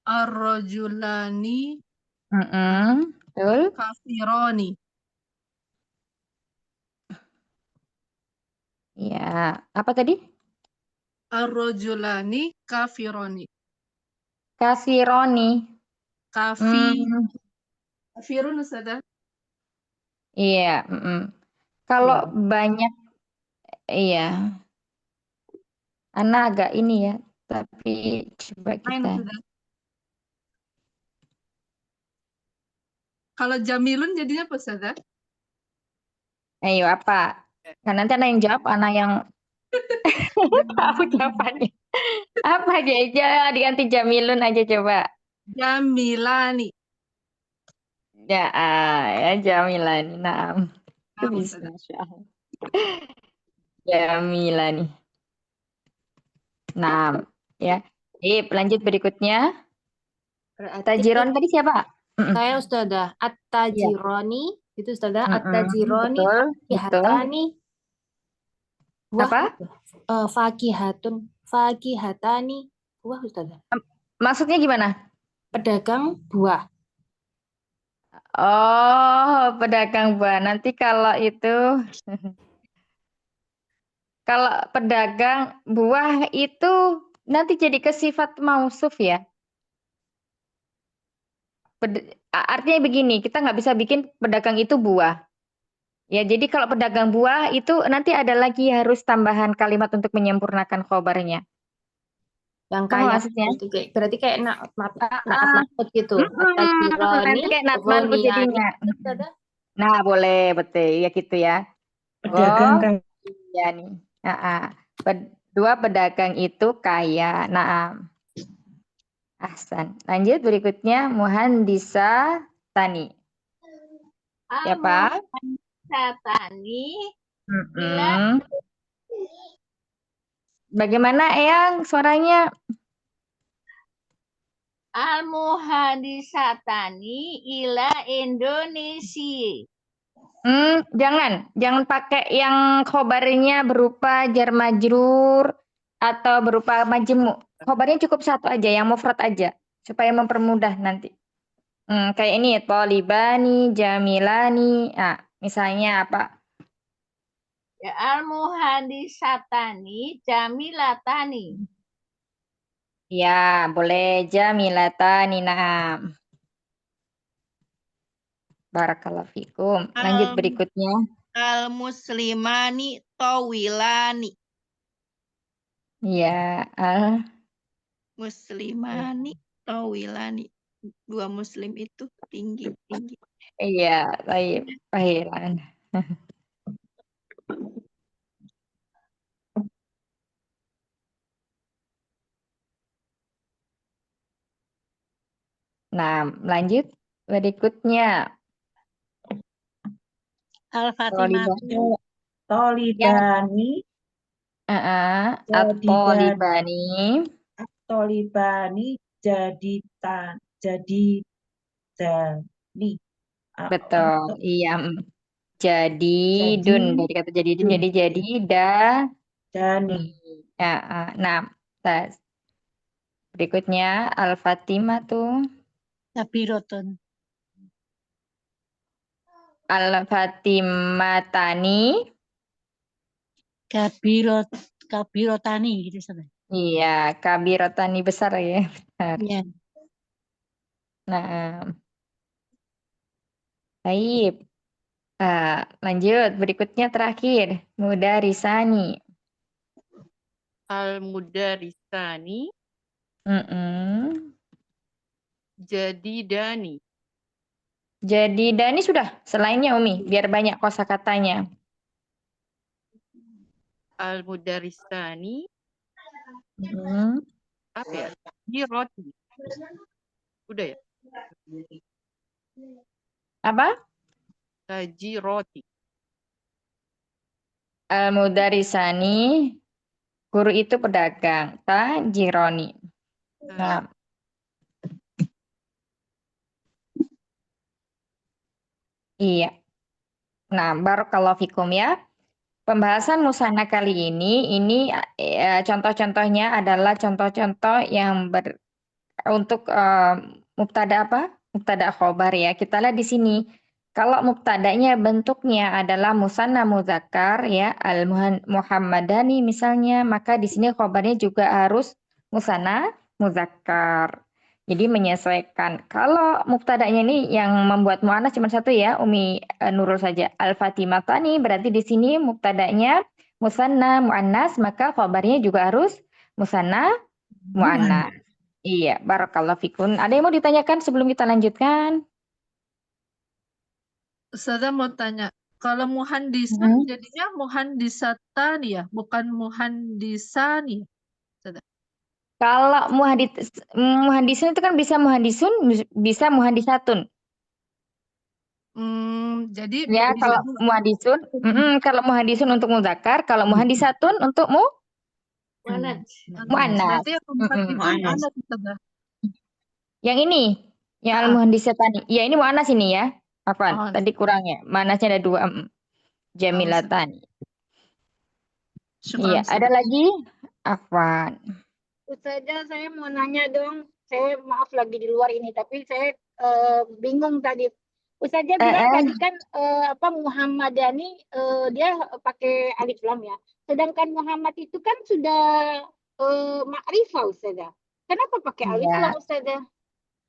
S5: Ar-rajulani
S1: Betul.
S5: kafironi.
S1: Ya, apa tadi?
S5: Ar-rajulani kafironi.
S1: Kafironi.
S5: Kafirun Ustazah.
S1: Iya. Kalau banyak, iya. Ana agak ini ya, tapi coba
S5: Main
S1: kita.
S5: Ustazah. Kalau jamilun jadinya apa Ustazah?
S1: Ayo apa? Kan nanti Ana yang jawab, Ana yang tahu jawabannya. Apa aja diganti Jamilun aja coba.
S5: Jamilani.
S1: Ya, ya Jamilani. Nah, itu
S5: Nah,
S1: bisa.
S5: Ustazah.
S1: Masya Allah. Jamilani. Nah, ya. Lanjut berikutnya.
S4: Berarti
S1: Tajiron tadi siapa?
S4: saya Ustazah At-Tajironi itu Ustazah At-Tajironi
S1: Betul, betul.
S4: fakihatani. Wah,
S1: Apa?
S4: fakihatani. Wah, Ustazah.
S1: Maksudnya gimana?
S4: Pedagang buah.
S1: Oh, pedagang buah. Nanti kalau itu, kalau pedagang buah itu nanti jadi ke sifat mausuf ya. Artinya begini, kita nggak bisa bikin pedagang itu buah. Ya, jadi kalau pedagang buah itu nanti ada lagi harus tambahan kalimat untuk menyempurnakan khobarnya.
S4: Yang
S1: Paham
S4: kayak
S1: maksudnya?
S4: berarti kayak naat manut gitu. At-Tajironi
S1: Nanti kayak nat manut
S4: ghaniyani.
S1: jadinya.
S4: Ustazah.
S1: Nah, boleh, betul. Ya gitu ya.
S6: Pedagang kan.
S1: Ya nih. Dua pedagang itu kaya. Nah, ahsan. Lanjut berikutnya muhandisa tani. Siapa?
S3: Al-muhandisatani ila
S1: Bagaimana Eyang suaranya?
S3: al-muhandisatani ila Indonesia.
S1: Jangan pakai yang khobarnya berupa jar majrur atau berupa majemuk. Khobarnya cukup satu aja, yang mufrad aja, supaya mempermudah nanti. Kayak ini, tolibani, jamilani. Nah, misalnya apa?
S3: Ya, al-muhandisatani jamilatani.
S1: Ya, boleh jamilatani. Naam. Barakallahu fikum. Lanjut berikutnya.
S3: Al-muslimani tawilani.
S1: Ya, al.
S3: Muslimani, tawilani. Dua muslim itu tinggi.
S1: Iya, baik. Baiklah. Nah, lanjut berikutnya.
S3: Al-Fatimatu.
S6: Tolibani jadi
S1: At-Tolibani.
S6: Tolibani jadi dani.
S1: Betul. Iya. Jadi
S6: Jadi
S1: dun dari kata jadi dun
S6: dun.
S1: jadi dani.
S6: Dani.
S1: Nah, tes. Berikutnya Al-Fatimah tuh.
S3: Kabiroton.
S1: Al-Fatimatani.
S3: Kabirotani gitu saudara.
S1: Iya, kabirotani besar ya. Benar.
S3: Iya.
S1: Nah, baik. Lanjut. Berikutnya terakhir. Mudarisani.
S5: Al-mudarisani
S1: Mm-mm.
S5: jadi dani.
S1: Jadi dani sudah. Selainnya Umi, biar banyak kosakatanya.
S5: Al-mudarisani
S1: Mm.
S5: apa ya? Jiroti. Udah ya?
S1: Apa?
S5: Tajiroti.
S1: Al-mudarisani. Guru itu pedagang. Tajironi. Nah, iya. Nah, barakallahu fikum ya. Pembahasan musana kali ini contoh-contohnya adalah contoh-contoh yang untuk mubtada apa? Mubtada khobar ya. Kita lihat di sini. Kalau mubtadanya bentuknya adalah musanna muzakkar ya, al-muhammadani misalnya, maka di sini khobarnya juga harus musanna muzakkar. Jadi menyesuaikan. Kalau mubtadanya ini yang membuat muannas cuma satu ya, Umi Nurul saja. Al-Fatimatani berarti di sini mubtadanya musanna muannas, maka khobarnya juga harus musanna muannas. Iya, barakallahu fikun. Ada yang mau ditanyakan sebelum kita lanjutkan?
S7: Ustazah mau tanya, kalau muhandisan jadinya muhandisatan ya, bukan muhandisan ya, Ustazah?
S1: Kalau muhandisun itu kan bisa muhandisun, bisa muhandisatun.
S7: Jadi
S1: Ya,
S7: bisa
S1: kalau
S7: juga.
S1: muhandisun, kalau muhandisun untuk muzakkar, kalau muhandisatun untuk muannas.
S7: Berarti yang keempat itu
S6: Muannas.
S7: ada Ustazah.
S1: Yang ini, yang al-muhandisatani. Ya, ini muannas ini ya. Apaan?
S7: Oh,
S1: Tadi kurangnya. Manasnya ada dua. Jamilatani.
S7: syukran
S1: Iya, ada
S7: Ustazah.
S1: lagi? Afwan.
S4: Ustazah, saya mau nanya dong. Saya maaf lagi di luar ini, tapi saya bingung tadi. Ustazah bilang tadi kan Muhammadani dia pakai alif lam ya. Sedangkan Muhammad itu kan sudah makrifah Ustazah. Kenapa pakai alif
S1: Iya.
S4: lam Ustazah?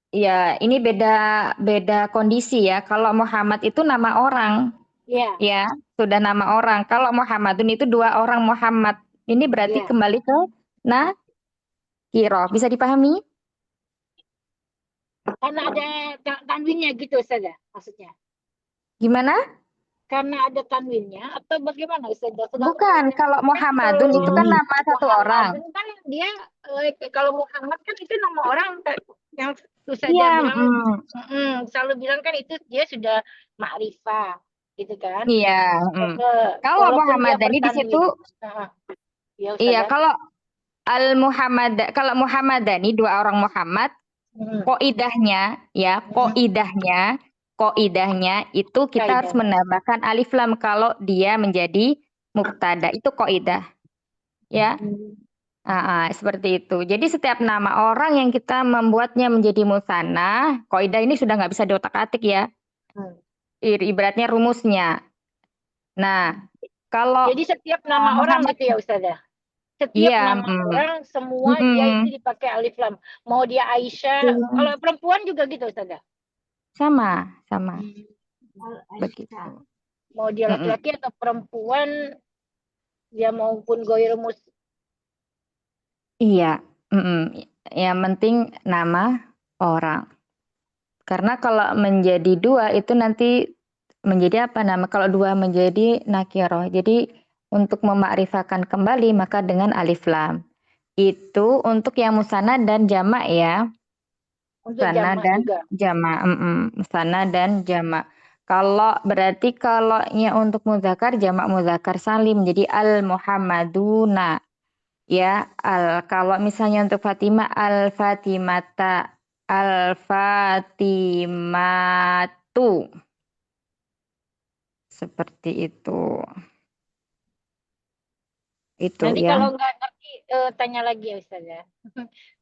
S1: Ya, ini beda kondisi ya. Kalau Muhammad itu nama orang,
S4: Ya,
S1: ya, sudah nama orang. Kalau Muhammadun itu dua orang Muhammad. Ini berarti
S4: ya.
S1: kembali ke nakiro. Bisa dipahami?
S4: Karena ada tanwinnya gitu Ustazah, maksudnya.
S1: Gimana?
S4: Karena ada tanwinnya atau bagaimana Ustazah?
S1: Bukan, kalau Muhammadun itu kan nama satu orang.
S4: Muhammadun kan dia kalau Muhammad kan itu nama orang yang Ustazah
S1: Iya,
S4: bilang selalu bilang kan itu dia sudah ma'rifah gitu kan.
S1: iya. Kalau
S4: Walaupun dia
S1: Muhammadani di situ,
S4: ya
S1: iya,
S4: Ustazah.
S1: kalau Muhammadani dua orang Muhammad, koidahnya ya, koidahnya itu kita harus menambahkan alif lam kalau dia menjadi mubtada. Itu koidah. Ya. Seperti itu. Jadi setiap nama orang yang kita membuatnya menjadi musanna, koidah ini sudah nggak bisa diotak-atik ya. Ibaratnya rumusnya. Nah, kalau
S4: jadi setiap nama orang gitu ya Ustazah. Setiap nama orang semua dia itu dipakai alif lam. Mau dia Aisyah, kalau perempuan juga gitu Ustazah.
S1: Sama. Begitu.
S4: Mau dia laki-laki atau perempuan, dia maupun goir
S1: Iya, yang penting nama orang. Karena kalau menjadi dua itu nanti menjadi apa nama? Kalau dua menjadi nakiroh. Jadi untuk memakrifakan kembali maka dengan alif lam. Itu untuk yang musanna dan jamak ya.
S4: Untuk
S1: Musanna
S4: jamak
S1: dan
S4: juga.
S1: jamak. Musanna dan jamak. Kalau berarti kalau untuk muzakar jamak muzakar salim jadi al Muhammaduna. Ya, kalau misalnya untuk Fatimah al-Fatimata, al-Fatimatu. Seperti itu. Itu
S4: Nanti
S1: ya.
S4: kalau nggak ngerti tanya lagi ya Ustaz ya.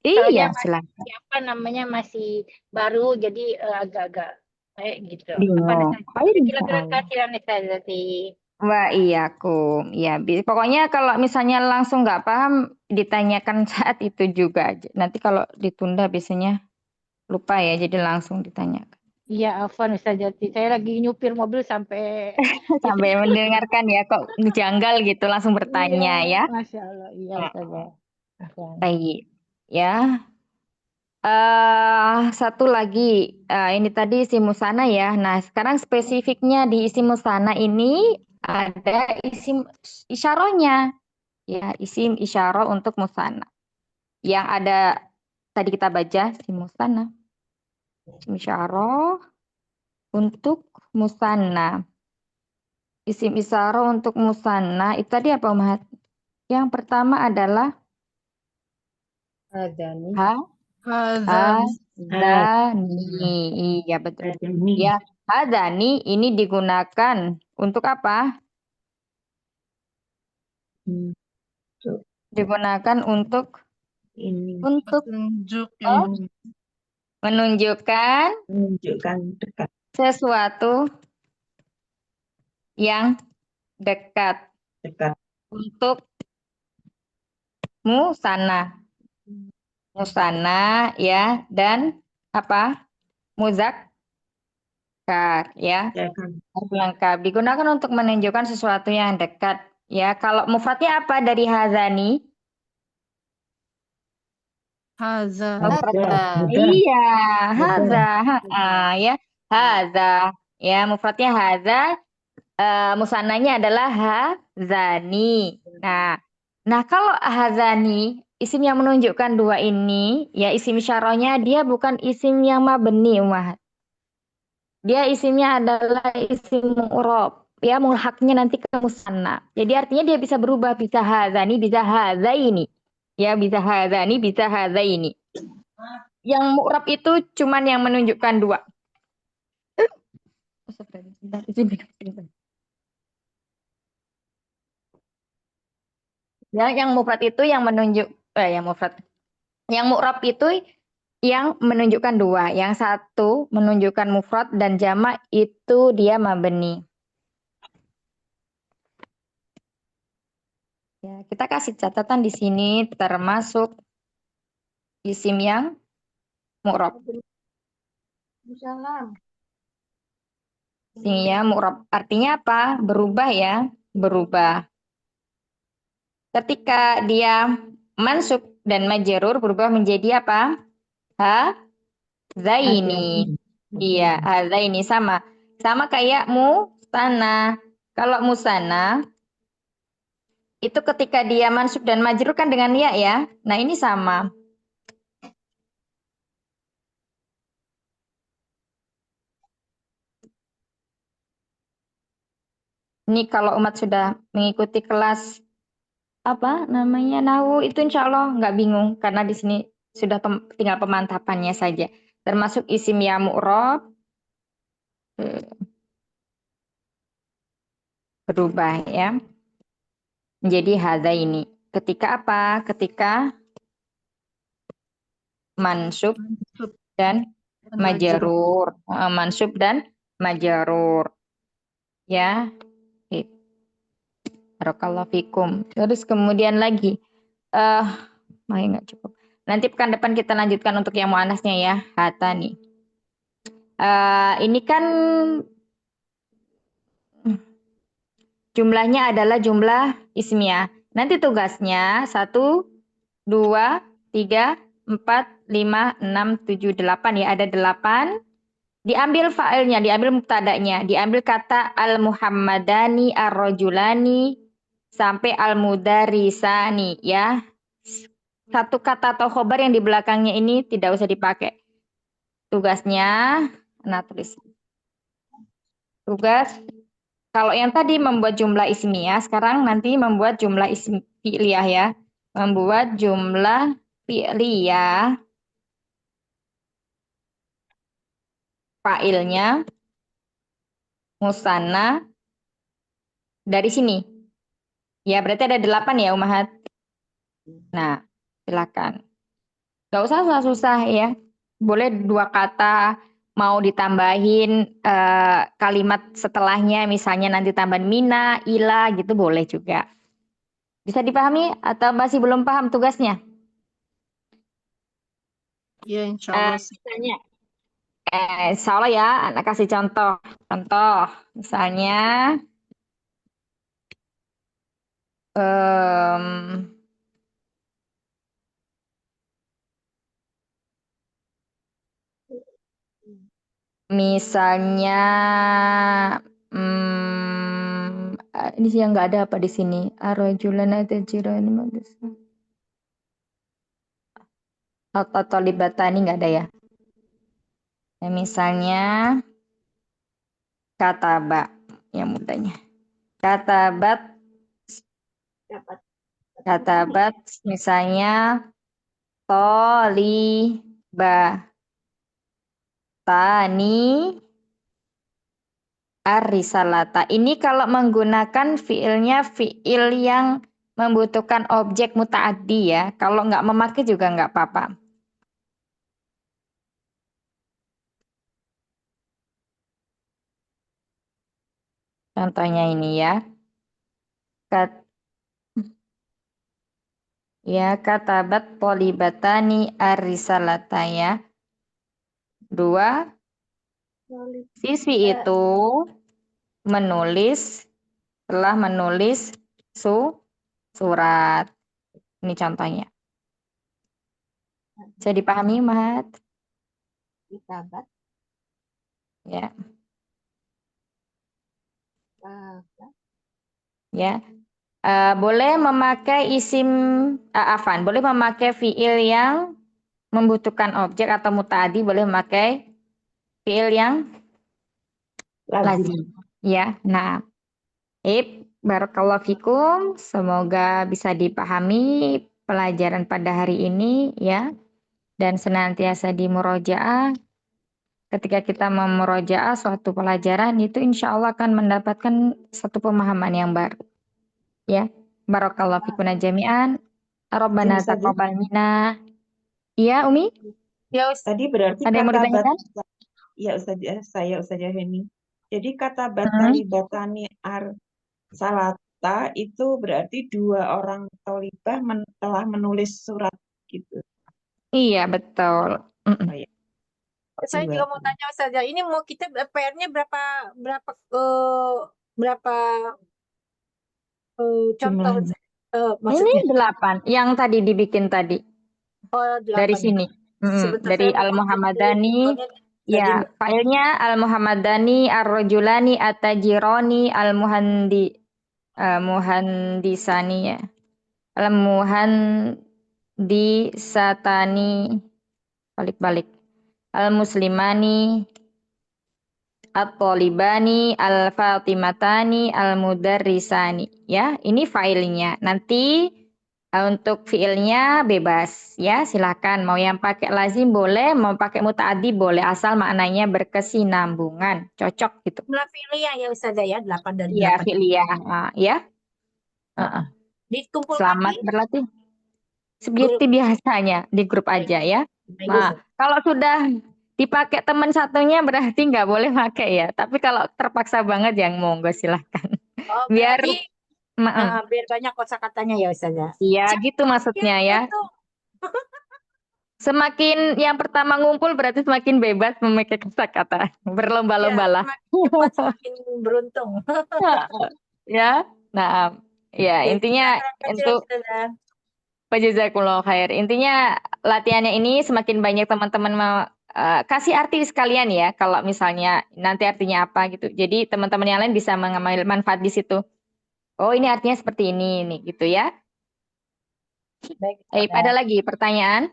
S1: Iya,
S4: Soalnya
S1: silakan.
S4: apa namanya masih baru jadi agak-agak kayak gitu. Apa
S1: Bingung.
S4: Ustaz?
S1: Baik, insya
S4: Kira-kira
S1: Allah.
S4: kasihan Ustaz nanti.
S1: Wah, iya, kum. Ya, pokoknya kalau misalnya langsung nggak paham, ditanyakan saat itu juga aja. Nanti kalau ditunda biasanya lupa ya, jadi langsung ditanyakan.
S4: Iya, Afwan Ustaz Jati. Saya lagi nyupir mobil sampai
S1: Sampai mendengarkan ya, kok ngejanggal gitu, langsung
S4: iya,
S1: bertanya ya.
S4: Masya Allah. Iya Ustaz ya. Afwan.
S1: Baik, ya. Satu lagi, ini tadi isim musana ya. Nah, sekarang spesifiknya di isim musana ini ada isim isyarahnya. Ya, isim isyarah untuk musana. Yang ada tadi kita baca isim musana. Isim isyarah untuk musana. Isim isyarah untuk musana itu tadi apa, Mat? Yang pertama adalah
S2: Adani.
S7: Azan.
S1: hadani. Iya, betul.
S6: Adani.
S1: Ya, hadani ini digunakan untuk apa? Digunakan untuk
S6: Ini
S7: Tunjuk
S1: oh,
S7: ini.
S1: menunjukkan
S6: menunjukkan dekat.
S1: sesuatu yang dekat
S6: Dekat.
S1: untuk musana. Musana ya dan apa? Muzakkar ya.
S6: Ya kan.
S1: Harus lengkap. Digunakan untuk menunjukkan sesuatu yang dekat. Ya, kalau mufradnya apa dari hazani?
S7: Haza.
S6: Mudah.
S1: Iya,
S6: Mudah.
S1: haza. Ya, haza. Ya, mufradnya haza. Musananya adalah hazani. Nah, kalau hazani, isim yang menunjukkan dua ini, ya isim isyarahnya dia bukan isim yang mabni, Umar. Dia isimnya adalah isim mu'rob. Ya, mulhaknya nanti ke musanna. Jadi artinya dia bisa berubah, bisa hazani, bisa hazaini. Ya, bisa hazani, bisa hazaini. Yang mu'rob itu cuman yang menunjukkan dua. Yang mufrad itu yang menunjuk yang mu'rab itu yang menunjukkan dua. Yang satu menunjukkan mufrad dan jamak itu dia mabni. Ya, kita kasih catatan di sini termasuk isim yang mu'rab. Isim yang mu'rab artinya apa? Berubah ya, berubah. Ketika dia mansub dan majrur berubah menjadi apa? Zaini. Iya, zaini sama. Sama kayak musana. Kalau musana itu ketika dia mansub dan majrur kan dengan ya. Nah, ini sama. Ini kalau umat sudah mengikuti kelas apa namanya nahu itu insya Allah nggak bingung karena di sini sudah tinggal pemantapannya saja. Termasuk isim ya mu'rob berubah ya menjadi hadza ini. Ketika apa? Ketika mansub dan majrur. Mansub dan majrur. Ya. Barakallahu fikum. Terus kemudian lagi nggak cukup. Nanti pekan depan kita lanjutkan untuk yang muannasnya ya, hatani. Ini kan jumlahnya adalah jumlah ismiyah. Nanti tugasnya satu 2, 3, 4, 5, 6, 7, 8 ya. Ada 8. Diambil fa'ilnya, diambil mubtada'nya, diambil kata al-muhammadani, ar-rajulani, sampai al-mudarisani ya. Satu kata atau khobar yang di belakangnya ini tidak usah dipakai. Tugasnya, nah tulis. Tugas, kalau yang tadi membuat jumlah ismiyah, sekarang nanti membuat jumlah ism fi'liyah ya. Membuat jumlah fi'liyah. Fa'ilnya, musanna, dari sini. Ya, berarti ada 8 ya, Umahat. Nah, silakan. Gak usah susah-susah ya. Boleh 2 kata, mau ditambahin kalimat setelahnya, misalnya nanti tambahin mina, ila, gitu boleh juga. Bisa dipahami atau masih belum paham tugasnya?
S7: Ya, insya Allah.
S4: Misalnya,
S1: Insya Allah ya, anak kasih contoh. Contoh, misalnya, misalnya, ini sih yang nggak ada apa di sini. Arrojulana tajirani madrasah. Atau libatani nggak ada ya. Ya, misalnya kataba yang mudahnya. Katabat misalnya toliba tani ar-risalata. Ini kalau menggunakan fiilnya fiil yang membutuhkan objek muta'addi ya. Kalau nggak memakai juga nggak apa-apa. Contohnya ini ya. Katabat polibatani ar-risalata ya. 2. Siswi itu telah menulis surat. Ini contohnya. Bisa dipahami, Mat?
S8: Kitabat.
S1: Ya. Ya. Boleh memakai boleh memakai fiil yang membutuhkan objek atau muta'addi, boleh memakai fiil yang lazim. Ya. Nah, barakallahu fikum. Semoga bisa dipahami pelajaran pada hari ini ya. Dan senantiasa dimurojaah. Ketika kita memurojaah suatu pelajaran itu insya Allah akan mendapatkan satu pemahaman yang baru. Ya, barakallahu fikuna jami'an. Rabbana
S6: Ustazah.
S1: taqabbal minna. Iya, Umi?
S6: Ya, tadi berarti
S1: ada yang mau
S6: kata
S1: ditanyakan?
S6: Ya, Ustazah Heni. Jadi kata batali batani ar salata itu berarti 2 orang tolibah telah menulis surat gitu.
S1: Iya, betul.
S6: Oh, ya.
S8: Saya juga mau tanya Ustazah, ini mau kita PR-nya berapa contoh maksudnya?
S1: Ini 8 yang tadi dibikin tadi.
S8: Oh, 8
S1: dari sini. Dari Al-Muhammadani. Ya, failnya Al-Muhammadani, Ar-Rajulani, At-Tajirani, Al-Muhandisani ya. Al-Muhandisatani, balik-balik. Al-Muslimani, At-Talibani, Al-Fatimatani, Al-Mudarrisani. Ya, ini failnya. Nanti untuk fiilnya bebas ya, silakan mau yang pakai lazim boleh, mau pakai muta'addi boleh, asal maknanya berkesinambungan, cocok gitu.
S8: Jumlah fi'liyah ya Ustazah ya, 8 dari 8.
S1: Iya, fi'liyah. Ya.
S8: Dikumpulkan
S1: Selamat berlatih. Seperti biasanya di grup aja ya. Nah, kalau sudah dipakai teman satunya berarti nggak boleh pakai ya. Tapi kalau terpaksa banget yang monggo silahkan.
S8: Oh,
S1: biar
S8: biar banyak kosakatanya ya Ustazah.
S1: Iya, gitu maksudnya ya. Semakin yang pertama ngumpul berarti semakin bebas memakai kata-kata. Berlomba-lombalah.
S8: Ya, semakin beruntung.
S1: Ya. Nah, ya intinya untuk Jazakumullah khair. Intinya latihannya ini semakin banyak teman-teman kasih arti sekalian ya. Kalau misalnya nanti artinya apa gitu. Jadi teman-teman yang lain bisa mengambil manfaat di situ. Oh ini artinya seperti ini nih gitu ya.
S2: Baik,
S1: Ada lagi pertanyaan?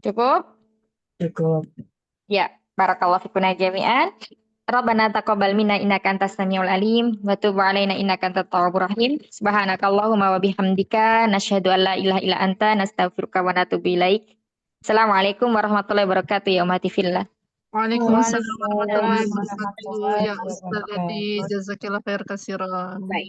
S1: Cukup?
S2: Cukup.
S1: Ya, barakallahu fikuna jami'an. Rabbana taqabbal minna innaka antas samiul alim wa tub 'alaina innaka antat tawwabur rahim. Subhanakallahumma wa bihamdika nasyhadu an la ilaha illa anta nastaghfiruka wa natubu ilaik. Assalamualaikum warahmatullahi wabarakatuh ya ummati fillah.
S7: Waalaikumsalam warahmatullahi
S2: Waalaikumsalam
S7: wabarakatuh.
S2: warahmatullahi
S7: Ya Ustaz Edi,
S2: wabarakatuh.
S7: jazakillah khair kasiran.
S6: Mbak